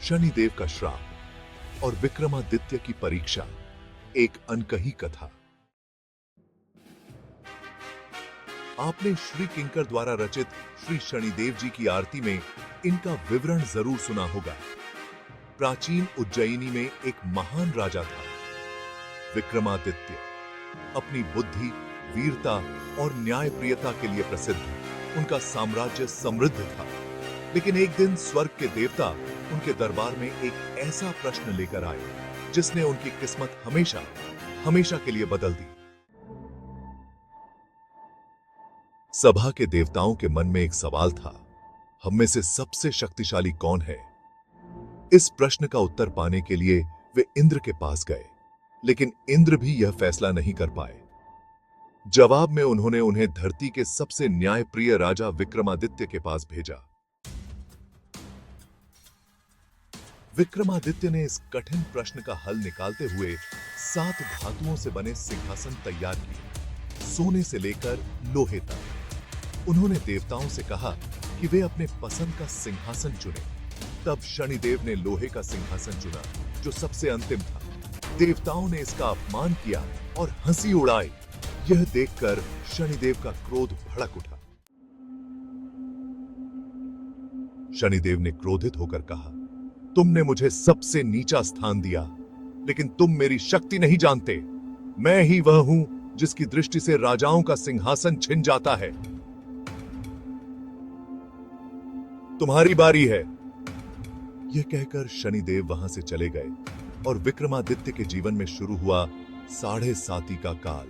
शनिदेव का श्राप और विक्रमादित्य की परीक्षा, एक अनकही कथा। आपने श्री किंकर द्वारा रचित श्री शनिदेव जी की आरती में इनका विवरण जरूर सुना होगा। प्राचीन उज्जैनी में एक महान राजा था, विक्रमादित्य। अपनी बुद्धि, वीरता और न्यायप्रियता के लिए प्रसिद्ध उनका साम्राज्य समृद्ध था। लेकिन एक दिन स्वर्ग के देवता उनके दरबार में एक ऐसा प्रश्न लेकर आए जिसने उनकी किस्मत हमेशा हमेशा के लिए बदल दी। सभा के देवताओं के मन में एक सवाल था, हम में से सबसे शक्तिशाली कौन है? इस प्रश्न का उत्तर पाने के लिए वे इंद्र के पास गए, लेकिन इंद्र भी यह फैसला नहीं कर पाए। जवाब में उन्होंने उन्हें धरती के सबसे न्यायप्रिय राजा विक्रमादित्य के पास भेजा। विक्रमादित्य ने इस कठिन प्रश्न का हल निकालते हुए 7 धातुओं से बने सिंहासन तैयार किए, सोने से लेकर लोहे तक। उन्होंने देवताओं से कहा कि वे अपने पसंद का सिंहासन चुनें। तब शनिदेव ने लोहे का सिंहासन चुना, जो सबसे अंतिम था। देवताओं ने इसका अपमान किया और हंसी उड़ाई। यह देखकर शनिदेव का क्रोध भड़क उठा। शनिदेव ने क्रोधित होकर कहा, तुमने मुझे सबसे नीचा स्थान दिया, लेकिन तुम मेरी शक्ति नहीं जानते। मैं ही वह हूं जिसकी दृष्टि से राजाओं का सिंहासन छिन जाता है। तुम्हारी बारी है। यह कहकर शनिदेव वहां से चले गए और विक्रमादित्य के जीवन में शुरू हुआ 7.5 का काल।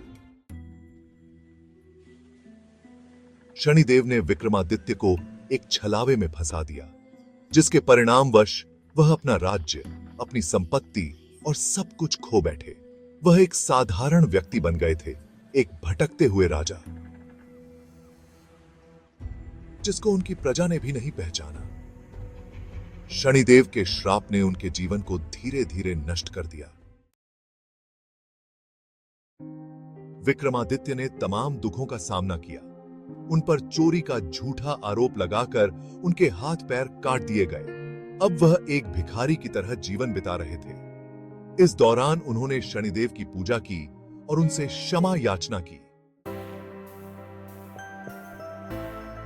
शनिदेव ने विक्रमादित्य को एक छलावे में फंसा दिया, जिसके परिणामवश वह अपना राज्य, अपनी संपत्ति और सब कुछ खो बैठे। वह एक साधारण व्यक्ति बन गए थे, एक भटकते हुए राजा, जिसको उनकी प्रजा ने भी नहीं पहचाना। शनिदेव के श्राप ने उनके जीवन को धीरे धीरे नष्ट कर दिया। विक्रमादित्य ने तमाम दुखों का सामना किया। उन पर चोरी का झूठा आरोप लगाकर उनके हाथ पैर काट दिए गए। अब वह एक भिखारी की तरह जीवन बिता रहे थे। इस दौरान उन्होंने शनिदेव की पूजा की और उनसे क्षमा याचना की।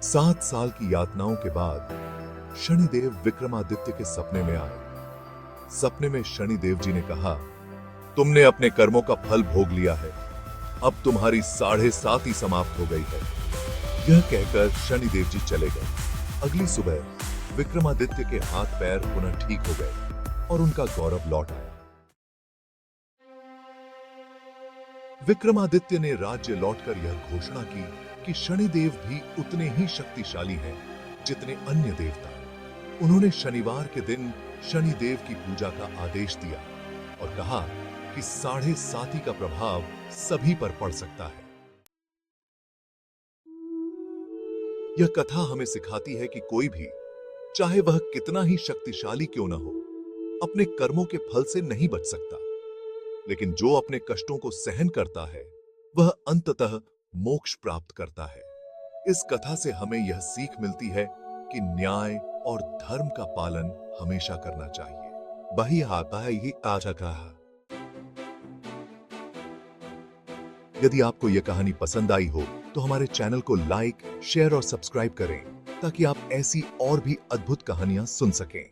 7 साल की यातनाओं के बाद शनिदेव विक्रमादित्य के सपने में आए। सपने में शनिदेव जी ने कहा, तुमने अपने कर्मों का फल भोग लिया है, अब तुम्हारी 7.5 समाप्त हो गई है। यह कहकर शनिदेव जी चले गए। अगली सुबह विक्रमादित्य के हाथ पैर पुनः ठीक हो गए और उनका गौरव लौट आया। विक्रमादित्य ने राज्य लौटकर यह घोषणा की कि शनिदेव भी उतने ही शक्तिशाली हैं जितने अन्य देवता। उन्होंने शनिवार के दिन शनिदेव की पूजा का आदेश दिया और कहा कि 7.5 का प्रभाव सभी पर पड़ सकता है। यह कथा हमें सिखाती है कि कोई भी, चाहे वह कितना ही शक्तिशाली क्यों न हो, अपने कर्मों के फल से नहीं बच सकता। लेकिन जो अपने कष्टों को सहन करता है, वह अंततः मोक्ष प्राप्त करता है। इस कथा से हमें यह सीख मिलती है कि न्याय और धर्म का पालन हमेशा करना चाहिए। वही आता है ये आजा कहा। यदि आपको यह कहानी पसंद आई हो तो हमारे चैनल को लाइक, शेयर और सब्सक्राइब करें, ताकि आप ऐसी और भी अद्भुत कहानियां सुन सकें।